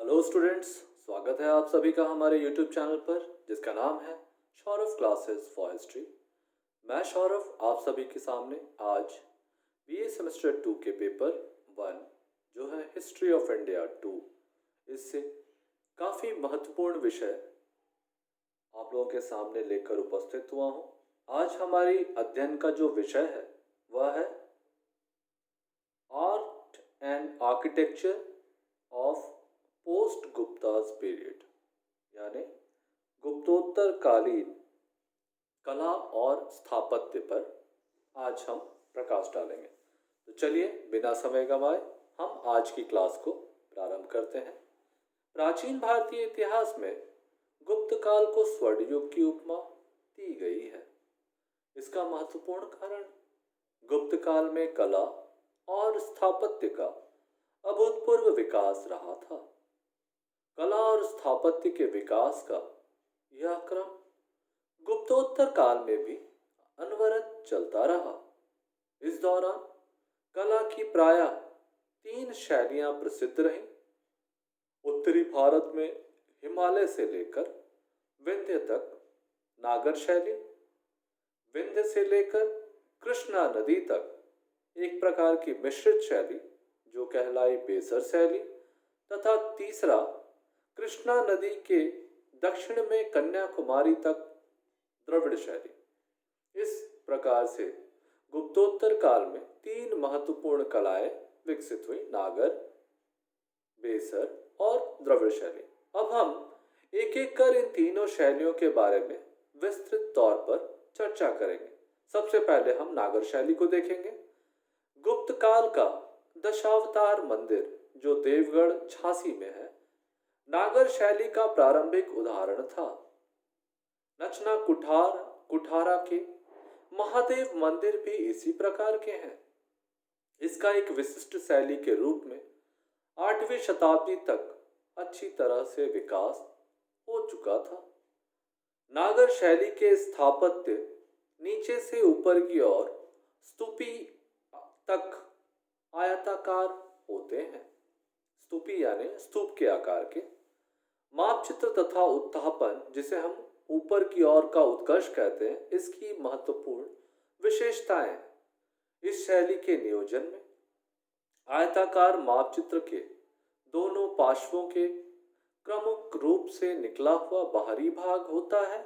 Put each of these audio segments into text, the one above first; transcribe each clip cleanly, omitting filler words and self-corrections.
Hello students, स्वागत है आप सभी का हमारे यूट्यूब चैनल पर जिसका नाम है सौरभ क्लासेस फॉर हिस्ट्री। मैं सौरभ आप सभी के सामने आज बीए सेमेस्टर 2 के पेपर 1 जो है हिस्ट्री ऑफ इंडिया 2, इससे काफ़ी महत्वपूर्ण विषय आप लोगों के सामने लेकर उपस्थित हुआ हूँ। आज हमारी अध्ययन का जो विषय है वह है art and architecture of post Gupta's period, यानी गुप्तोत्तर कालीन कला और स्थापत्य पर आज हम प्रकाश डालेंगे। तो चलिए बिना समय गंवाए हम आज की क्लास को प्रारंभ करते हैं। प्राचीन भारतीय इतिहास में गुप्त काल को स्वर्ण युग की उपमा दी गई है। इसका महत्वपूर्ण कारण गुप्त काल में कला और स्थापत्य का अभूतपूर्व विकास रहा था। कला और स्थापत्य के विकास का यह क्रम गुप्तोत्तर काल में भी अनवरत चलता रहा। इस दौरान कला की प्रायः 3 शैलियां प्रसिद्ध रहीं। उत्तरी भारत में हिमालय से लेकर विंध्य तक नागर शैली, विंध्य से लेकर कृष्णा नदी तक एक प्रकार की मिश्रित शैली जो कहलाई बेसर शैली, तथा तीसरा कृष्णा नदी के दक्षिण में कन्याकुमारी तक द्रविड़ शैली। इस प्रकार से गुप्तोत्तर काल में 3 महत्वपूर्ण कलाएं विकसित हुई, नागर, बेसर और द्रविड़ शैली। अब हम एक एक कर इन तीनों शैलियों के बारे में विस्तृत तौर पर चर्चा करेंगे। सबसे पहले हम नागर शैली को देखेंगे। गुप्त काल का दशावतार मंदिर जो देवगढ़ झांसी में है, नागर शैली का प्रारंभिक उदाहरण था। नचना कुठारा के महादेव मंदिर भी इसी प्रकार के हैं। इसका एक विशिष्ट शैली के रूप में 8वीं शताब्दी तक अच्छी तरह से विकास हो चुका था। नागर शैली के स्थापत्य नीचे से ऊपर की ओर स्तूपी तक आयताकार होते हैं। स्तूपी यानी स्तूप के आकार के। मापचित्र तथा उत्थापन, जिसे हम ऊपर की ओर का उत्कर्ष कहते हैं, इसकी महत्वपूर्ण विशेषताएं इस शैली के नियोजन में आयताकार मापचित्र के दोनों पार्श्वों के क्रमिक रूप से निकला हुआ बाहरी भाग होता है।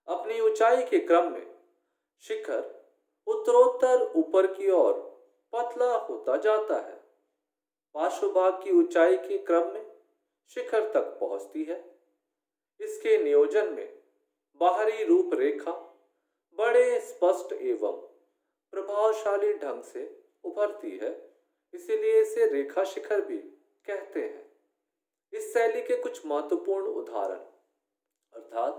अपनी ऊंचाई के क्रम में शिखर उत्तरोत्तर ऊपर की ओर पतला होता जाता है। पार्श्व भाग की ऊंचाई के क्रम में शिखर तक पहुंचती है। इसके नियोजन में बाहरी रूपरेखा बड़े स्पष्ट एवं प्रभावशाली ढंग से उभरती है, इसीलिए इसे रेखा शिखर भी कहते हैं। इस शैली के कुछ महत्वपूर्ण उदाहरण अर्थात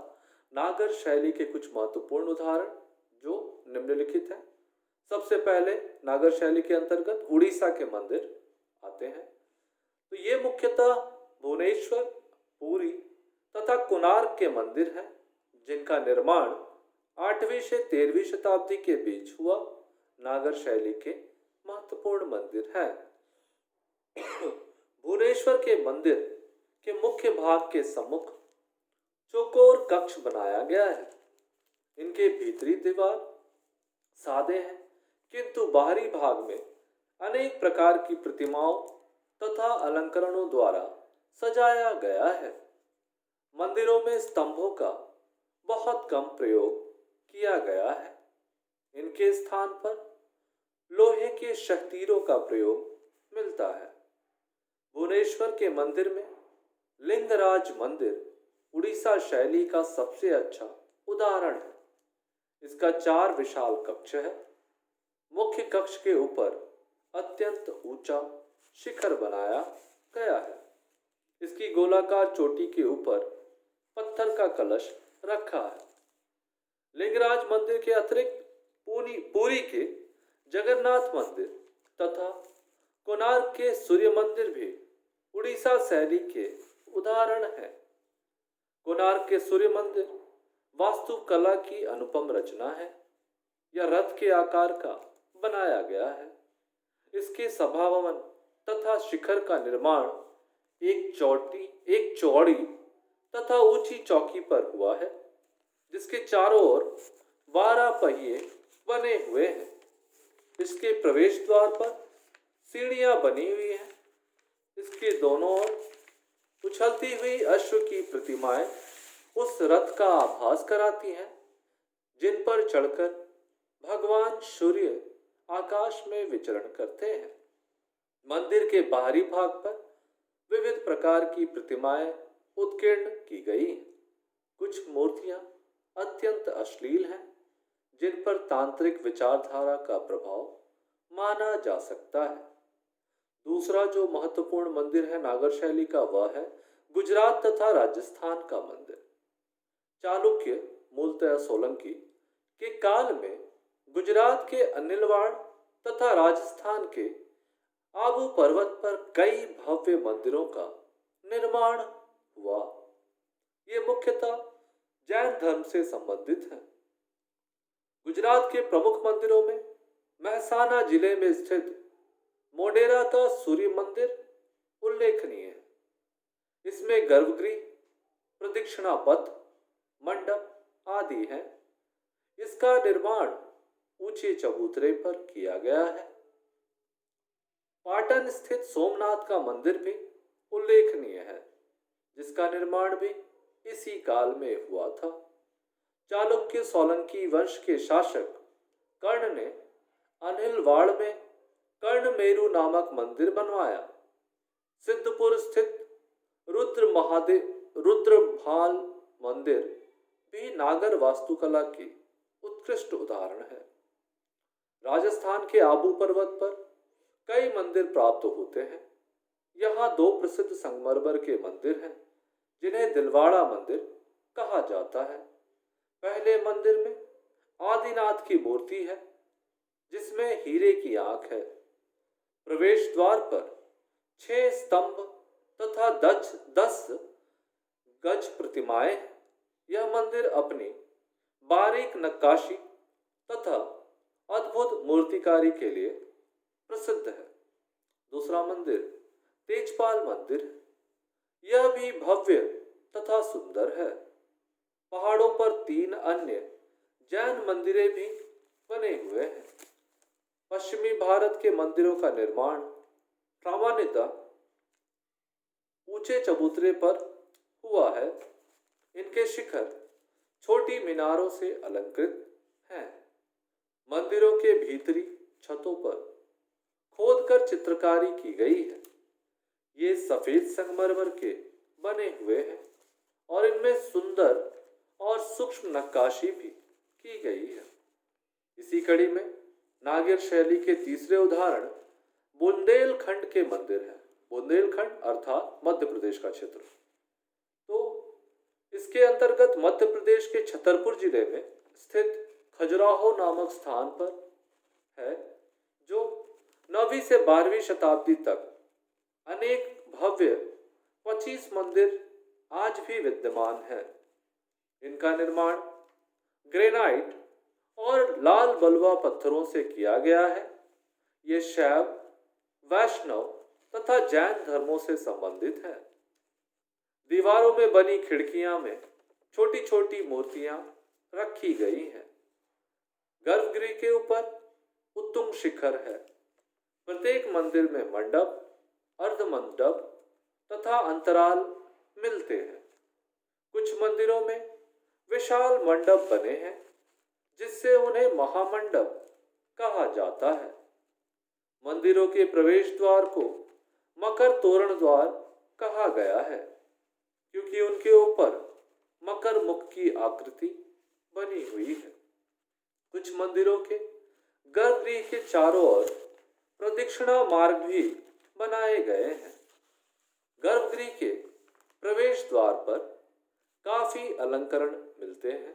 नागर शैली के कुछ महत्वपूर्ण उदाहरण जो निम्नलिखित हैं। सबसे पहले नागर शैली के अंतर्गत उड़ीसा के मंदिर आते हैं। तो ये मुख्यतः भुवनेश्वर, पुरी तथा कोणार्क के मंदिर हैं, जिनका निर्माण 8वीं से 13वीं शताब्दी के बीच हुआ। नागर शैली के महत्वपूर्ण मंदिर हैं। भुवनेश्वर के मंदिर के मुख्य भाग के सम्मुख चौकोर कक्ष बनाया गया है। इनके भीतरी दीवार सादे हैं, किंतु बाहरी भाग में अनेक प्रकार की प्रतिमाओं तथा अलंकरणों द्वारा सजाया गया है। मंदिरों में स्तंभों का बहुत कम प्रयोग किया गया है। इनके स्थान पर लोहे के शक्तीरों का प्रयोग मिलता है। भुवनेश्वर के मंदिर में लिंगराज मंदिर उड़ीसा शैली का सबसे अच्छा उदाहरण है। इसका 4 विशाल कक्ष है। मुख्य कक्ष के ऊपर अत्यंत ऊंचा शिखर बनाया गया है। इसकी गोलाकार चोटी के ऊपर पत्थर का कलश रखा है। लिंगराज मंदिर के अतिरिक्त पुरी के जगन्नाथ मंदिर तथा कोणार्क के सूर्य मंदिर भी उड़ीसा शैली के उदाहरण हैं। कोणार्क के सूर्य मंदिर वास्तुकला की अनुपम रचना है। यह रथ के आकार का बनाया गया है। इसके सभा भवन तथा शिखर का निर्माण एक चौड़ी तथा ऊंची चौकी पर हुआ है, जिसके चारों ओर 12 पहिए बने हुए हैं। इसके प्रवेश द्वार पर सीढ़ियां बनी हुई हैं। इसके दोनों ओर उछलती हुई अश्व की प्रतिमाएं उस रथ का आभास कराती हैं, जिन पर चढ़कर भगवान सूर्य आकाश में विचरण करते हैं। मंदिर के बाहरी भाग पर विविध प्रकार की प्रतिमाएं उत्कीर्ण की गई हैं। कुछ मूर्तियां अत्यंत अश्लील हैं, जिन पर तांत्रिक विचारधारा का प्रभाव माना जा सकता है। दूसरा जो महत्वपूर्ण मंदिर है नागर शैली का, वह है गुजरात तथा राजस्थान का मंदिर। चालुक्य, मूलतः सोलंकी, के काल में गुजरात के अनिलवाड़ तथा राजस्थान के आबू पर्वत पर कई भव्य मंदिरों का निर्माण हुआ। ये मुख्यतः जैन धर्म से संबंधित हैं। गुजरात के प्रमुख मंदिरों में महसाना जिले में स्थित मोढेरा का सूर्य मंदिर उल्लेखनीय है। इसमें गर्भगृह, प्रदक्षिणा पथ, मंडप आदि हैं। इसका निर्माण ऊंचे चबूतरे पर किया गया है। पाटन स्थित सोमनाथ का मंदिर भी उल्लेखनीय है, जिसका निर्माण भी इसी काल में हुआ था। चालुक्य सोलंकी वंश के शासक कर्ण ने अनिलवाड़ में कर्णमेरु नामक मंदिर बनवाया। सिद्धपुर स्थित रुद्रभाल मंदिर भी नागर वास्तुकला की उत्कृष्ट उदाहरण है। राजस्थान के आबू पर्वत पर कई मंदिर प्राप्त होते हैं। यहाँ दो प्रसिद्ध संगमरमर के मंदिर हैं, जिन्हें दिलवाड़ा मंदिर कहा जाता है। पहले मंदिर में आदिनाथ की मूर्ति है, जिसमें हीरे की आंख है। प्रवेश द्वार पर 6 स्तंभ तथा 10 गज प्रतिमाएं। यह मंदिर अपनी बारीक नक्काशी तथा अद्भुत मूर्तिकारी के लिए प्रसिद्ध है। दूसरा मंदिर तेजपाल मंदिर है। यह भी भव्य तथा सुंदर है। पहाड़ों पर 3 अन्य जैन मंदिरें भी बने हुए हैं। पश्चिमी भारत के मंदिरों का निर्माण सामान्यतः ऊंचे चबूतरे पर हुआ है। इनके शिखर छोटी मीनारों से अलंकृत हैं। मंदिरों के भीतरी छतों पर खोदकर चित्रकारी की गई है। ये सफेद संगमरमर के बने हुए हैं और इनमें सुंदर और सूक्ष्म नक्काशी भी की गई है। इसी कड़ी में नागर शैली के तीसरे उदाहरण बुंदेलखंड के मंदिर हैं। बुंदेलखंड अर्थात मध्य प्रदेश का क्षेत्र। तो इसके अंतर्गत मध्य प्रदेश के छतरपुर जिले में स्थित खजुराहो नामक स्थान पर है, जो 9वीं से 12वीं शताब्दी तक अनेक भव्य 25 मंदिर आज भी विद्यमान है। इनका निर्माण ग्रेनाइट और लाल बलुआ पत्थरों से किया गया है। ये शैव, वैष्णव तथा जैन धर्मों से संबंधित है। दीवारों में बनी खिड़कियां में छोटी छोटी मूर्तियां रखी गई हैं। गर्भगृह के ऊपर उत्तुंग शिखर है। प्रत्येक मंदिर में मंडप, अर्धमंडप तथा अंतराल मिलते हैं। कुछ मंदिरों में विशाल मंडप बने हैं, जिससे उन्हें महामंडप कहा जाता है। मंदिरों के प्रवेश द्वार को मकर तोरण द्वार कहा गया है, क्योंकि उनके ऊपर मकर मुख की आकृति बनी हुई है। कुछ मंदिरों के गर्भगृह के चारों ओर प्रदक्षिणा मार्ग भी बनाए गए हैं। गर्भगृह के प्रवेश द्वार पर काफी अलंकरण मिलते हैं।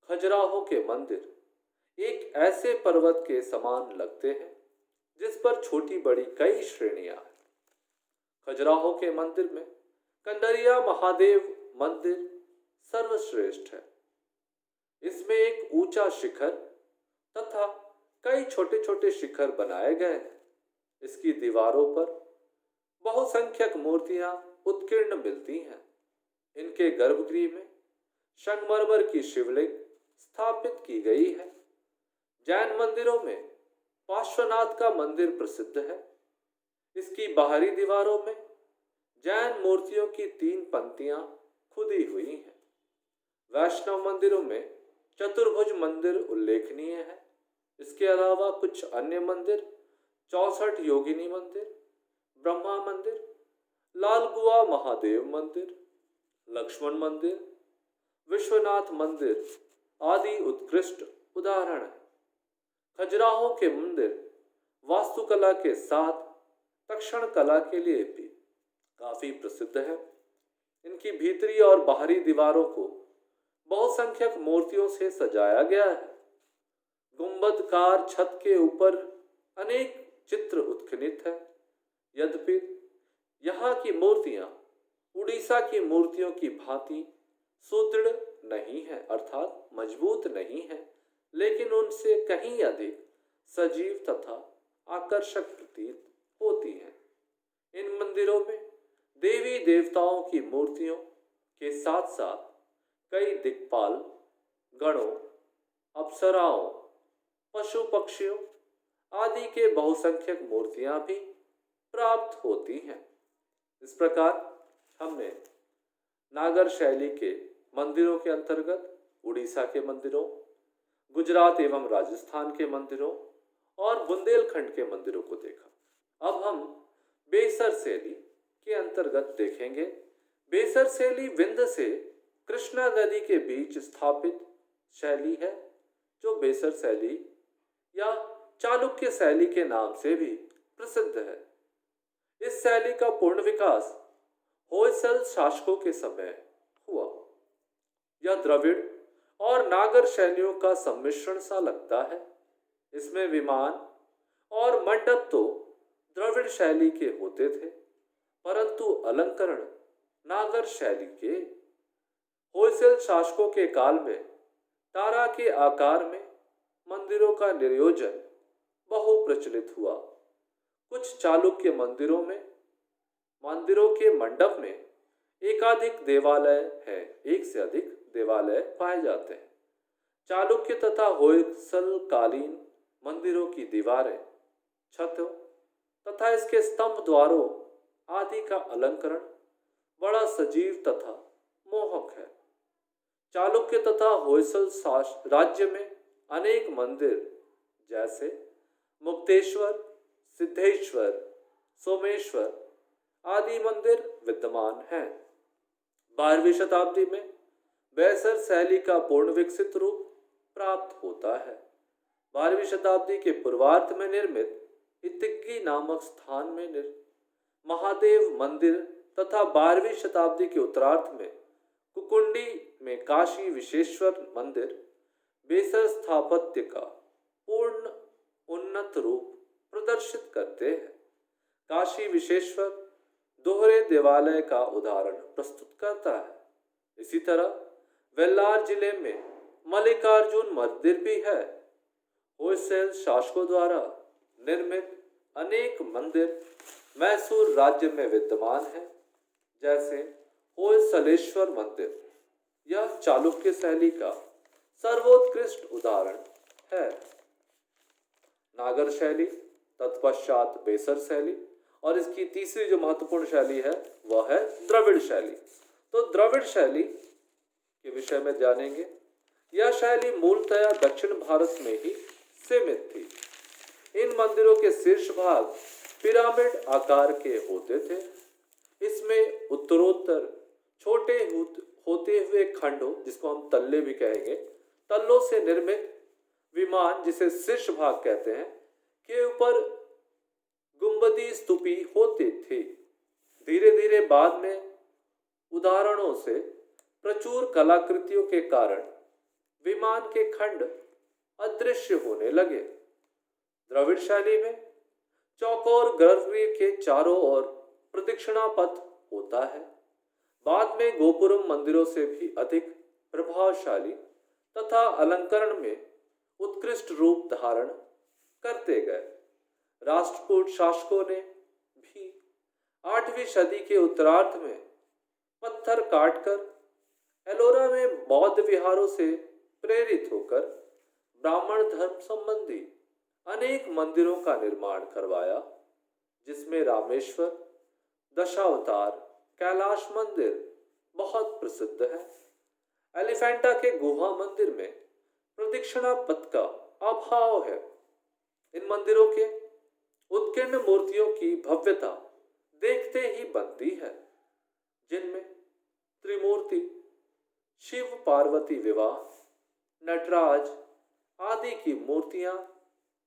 खजुराहो के मंदिर एक ऐसे पर्वत के समान लगते हैं, जिस पर छोटी बड़ी कई श्रेणियां हैं। खजुराहो के मंदिर में कंडरिया महादेव मंदिर सर्वश्रेष्ठ है। इसमें एक ऊंचा शिखर तथा कई छोटे छोटे शिखर बनाए गए हैं। इसकी दीवारों पर बहुसंख्यक मूर्तियां उत्कीर्ण मिलती हैं। इनके गर्भगृह में संगमरमर की शिवलिंग स्थापित की गई है। जैन मंदिरों में पार्श्वनाथ का मंदिर प्रसिद्ध है। इसकी बाहरी दीवारों में जैन मूर्तियों की 3 पंक्तियां खुदी हुई हैं। वैष्णव मंदिरों में चतुर्भुज मंदिर उल्लेखनीय है। इसके अलावा कुछ अन्य मंदिर 64 योगिनी मंदिर, ब्रह्मा मंदिर, लालगुआ महादेव मंदिर, लक्ष्मण मंदिर, विश्वनाथ मंदिर आदि उत्कृष्ट उदाहरण हैं। खजुराहो के मंदिर वास्तुकला के साथ तक्षण कला के लिए भी काफी प्रसिद्ध है। इनकी भीतरी और बाहरी दीवारों को बहुसंख्यक मूर्तियों से सजाया गया है। गुंबदकार छत के ऊपर अनेक चित्र उत्खनित है। यद्यपि यहाँ की मूर्तियां उड़ीसा की मूर्तियों की भांति सुदृढ़ नहीं है, अर्थात मजबूत नहीं है, लेकिन उनसे कहीं अधिक सजीव तथा आकर्षक प्रतीत होती हैं। इन मंदिरों में देवी देवताओं की मूर्तियों के साथ साथ कई दिक्पाल गणों, अप्सराओं, पशु पक्षियों आदि के बहुसंख्यक मूर्तियां भी प्राप्त होती हैं। इस प्रकार हमने नागर शैली के मंदिरों के अंतर्गत उड़ीसा के मंदिरों, गुजरात एवं राजस्थान के मंदिरों और बुंदेलखंड के मंदिरों को देखा। अब हम बेसर शैली के अंतर्गत देखेंगे। बेसर शैली विंध्य से कृष्णा नदी के बीच स्थापित शैली है, जो बेसर शैली या चालुक्य शैली के नाम से भी प्रसिद्ध है। इस शैली का पूर्ण विकास होयसल शासकों के समय हुआ। यह द्रविड़ और नागर शैलियों का सम्मिश्रण सा लगता है। इसमें विमान और मंडप तो द्रविड़ शैली के होते थे, परंतु अलंकरण नागर शैली के। होयसल शासकों के काल में तारा के आकार में मंदिरों का निर्योजन बहु प्रचलित हुआ। कुछ चालुक्य मंदिरों के मंडप में एकाधिक देवालय है, एक से अधिक देवालय पाए जाते हैं। चालुक्य तथा होयसल कालीन मंदिरों की दीवारें, छतों तथा इसके स्तंभ द्वारों आदि का अलंकरण बड़ा सजीव तथा मोहक है। चालुक्य तथा होयसल राज्य में अनेक मंदिर जैसे मुक्तेश्वर, सिद्धेश्वर, सोमेश्वर आदि मंदिर विद्यमान हैं। 12वीं शताब्दी में बेसर शैली का पूर्ण विकसित रूप प्राप्त होता है। 12वीं शताब्दी के पूर्वार्ध में निर्मित इतिग्गी नामक स्थान में महादेव मंदिर तथा 12वीं शताब्दी के उत्तरार्ध में कुकुंडी में काशी विश्वेश्वर मंदिर बेसर स्थापत्य का पूर्ण उन्नत रूप प्रदर्शित करते हैं। काशी विश्वेश्वर दोहरे देवालय का उदाहरण प्रस्तुत करता है। इसी तरह वेल्लार जिले में मल्लिकार्जुन मंदिर भी है। होयसल शासकों द्वारा निर्मित अनेक मंदिर मैसूर राज्य में विद्यमान हैं, जैसे होयसलेश्वर मंदिर। यह चालुक्य शैली का सर्वोत्कृष्ट उदाहरण है। नागर शैली, तत्पश्चात बेसर शैली और इसकी तीसरी जो महत्वपूर्ण शैली है वह है द्रविड़ शैली। तो द्रविड़ शैली के विषय में जानेंगे। यह शैली मूलतया दक्षिण भारत में ही सीमित थी। इन मंदिरों के शीर्ष भाग पिरामिड आकार के होते थे। इसमें उत्तरोत्तर छोटे होते हुए खंडों, जिसको हम तल्ले भी कहेंगे, तल्लों से निर्मित विमान, जिसे शीर्ष भाग कहते हैं, के ऊपर गुंबदी स्तूपी होते थे। धीरे धीरे बाद में उदाहरणों से प्रचुर कलाकृतियों के कारण विमान के खंड अदृश्य होने लगे। द्रविड़ शैली में चौकोर गर्भगृह के चारों ओर प्रदक्षिणा पथ होता है। बाद में गोपुरम मंदिरों से भी अधिक प्रभावशाली तथा अलंकरण में उत्कृष्ट रूप धारण करते गए। राष्ट्रकूट शासकों ने भी 8वीं सदी के उत्तरार्ध में पत्थर काटकर एलोरा में बौद्ध विहारों से प्रेरित होकर ब्राह्मण धर्म संबंधी अनेक मंदिरों का निर्माण करवाया, जिसमें रामेश्वर, दशावतार, कैलाश मंदिर बहुत प्रसिद्ध है। एलिफेंटा के गुहा मंदिर में प्रदक्षिणा पथ का अभाव है। इन मंदिरों के उत्कीर्ण मूर्तियों की भव्यता देखते ही बनती है, जिनमें त्रिमूर्ति, शिव पार्वती विवाह, नटराज आदि की मूर्तियां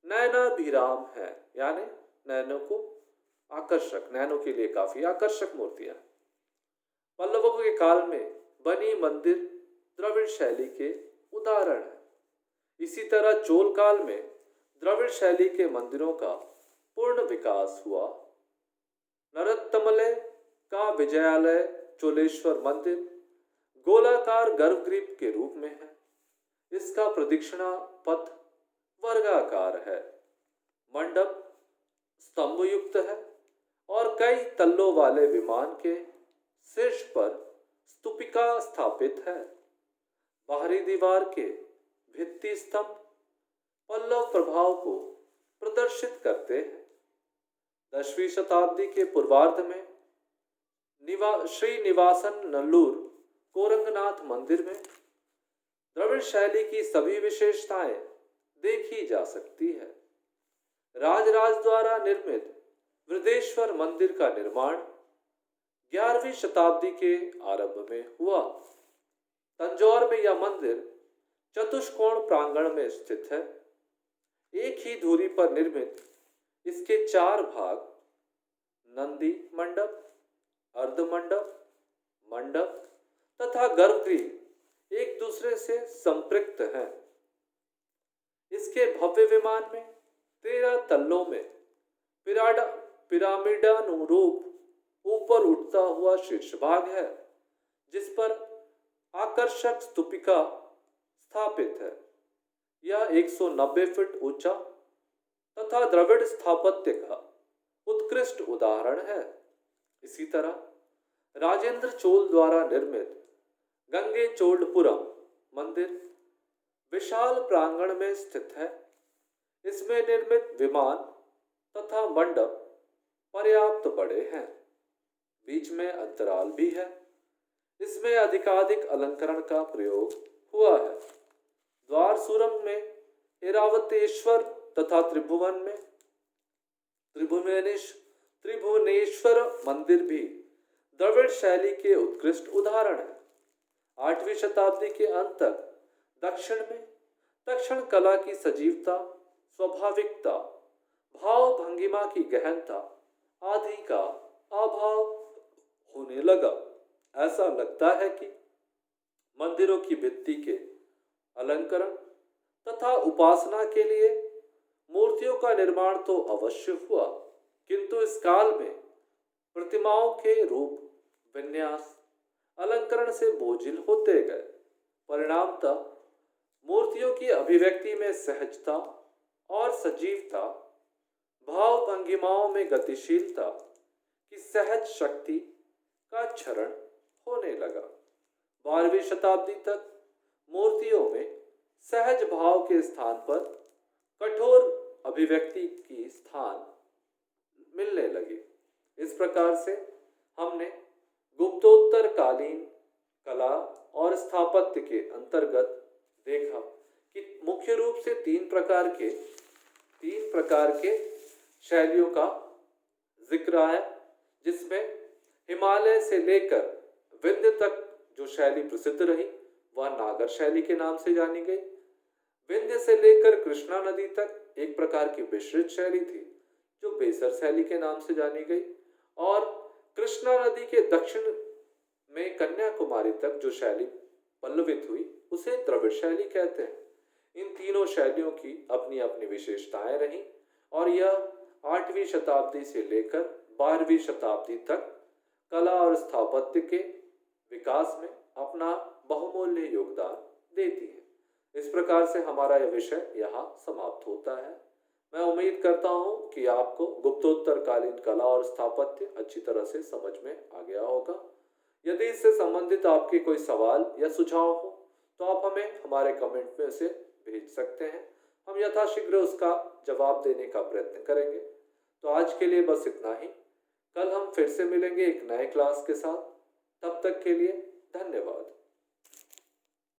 नयनाभिराम है, यानी नयनों को आकर्षक, नयनों के लिए काफी आकर्षक मूर्तियां। पल्लवों के काल में बनी मंदिर द्रविड़ शैली के उदाहरण है। इसी तरह चोल काल में द्रविड़ शैली के मंदिरों का पूर्ण विकास हुआ। नरोत्तमलय का विजयालय चोलेश्वर मंदिर गोलाकार गर्भगृह के रूप में है। इसका प्रदक्षिणा पथ वर्गाकार है, मंडप स्तंभ युक्त है और कई तल्लों वाले विमान के शीर्ष पर स्तूपिका स्थापित है। बाहरी दीवार के भित्ति स्तंभ पल्लव प्रभाव को प्रदर्शित करते हैं। 10वीं शताब्दी के पूर्वार्ध में श्रीनिवासन नल्लूर कोरंगनाथ मंदिर में द्रविड़ शैली की सभी विशेषताएं देखी जा सकती है। राजराज द्वारा निर्मित वृद्धेश्वर मंदिर का निर्माण 11वीं शताब्दी के आरंभ में हुआ। तंजौर में यह मंदिर चतुष्कोण प्रांगण में स्थित है। एक ही धुरी पर निर्मित इसके 4 भाग नंदी मंडप, अर्ध मंडप, मंडप तथा गर्भगृह एक दूसरे से संपृक्त हैं। इसके भव्य विमान में 13 तल्लों में पिरामिडानुरूप ऊपर उठता हुआ शीर्ष भाग है, जिस पर आकर्षक स्तूपिका स्थापित है। यह 190 फीट ऊंचा तथा द्रविड़ स्थापत्य का उत्कृष्ट उदाहरण है। इसी तरह राजेंद्र चोल द्वारा निर्मित गंगे चोलपुरम मंदिर विशाल प्रांगण में स्थित है। इसमें निर्मित विमान तथा मंडप पर्याप्त बड़े हैं, बीच में अंतराल भी है। इसमें अधिकाधिक अलंकरण का प्रयोग हुआ है। द्वारसूरम में ऐरावतेश्वर तथा त्रिभुवन में त्रिभुवनेश्वर मंदिर भी द्रविड़ शैली के उत्कृष्ट उदाहरण है। 8वीं शताब्दी के अंत तक दक्षिण में दक्षिण कला की सजीवता, स्वाभाविकता, भाव भंगिमा की गहनता आदि का अभाव होने लगा। ऐसा लगता है कि मंदिरों की भित्ति के अलंकरण तथा उपासना के लिए मूर्तियों का निर्माण तो अवश्य हुआ, किंतु इस काल में प्रतिमाओं के रूप, विन्यास, अलंकरण से बोझिल होते गए। परिणामतः मूर्तियों की अभिव्यक्ति में सहजता और सजीवता, भाव भंगिमाओं में गतिशीलता की सहज शक्ति का क्षरण होने लगा। 12वीं शताब्दी तक मूर्तियों में सहज भाव के स्थान पर कठोर अभिव्यक्ति की स्थान मिलने लगी। इस प्रकार से हमने गुप्तोत्तर कालीन कला और स्थापत्य के अंतर्गत देखा कि मुख्य रूप से तीन प्रकार के शैलियों का जिक्र आया, जिसमें हिमालय से लेकर विंध्य तक जो शैली प्रसिद्ध रही वह नागर शैली के नाम से जानी गई। विंध्य से लेकर कृष्णा नदी तक एक प्रकार की मिश्रित शैली थी जो बेसर शैली के नाम से जानी गई, और कृष्णा नदी के दक्षिण में कन्याकुमारी तक जो शैली पल्लवित हुई उसे द्रविड़ शैली कहते हैं। इन तीनों शैलियों की अपनी अपनी विशेषताएं रहीं और यह 8वीं शताब्दी से लेकर 12वीं शताब्दी तक कला और स्थापत्य के विकास में अपना बहुमूल्य योगदान देती है। इस प्रकार से हमारा यह विषय यहाँ समाप्त होता है। मैं उम्मीद करता हूँ कि आपको गुप्तोत्तरकालीन कला और स्थापत्य अच्छी तरह से समझ में आ गया होगा। यदि इससे संबंधित आपके कोई सवाल या सुझाव हो तो आप हमें हमारे कमेंट में उसे भेज सकते हैं। हम यथाशीघ्र उसका जवाब देने का प्रयत्न करेंगे। तो आज के लिए बस इतना ही। कल हम फिर से मिलेंगे एक नए क्लास के साथ। तब तक के लिए धन्यवाद।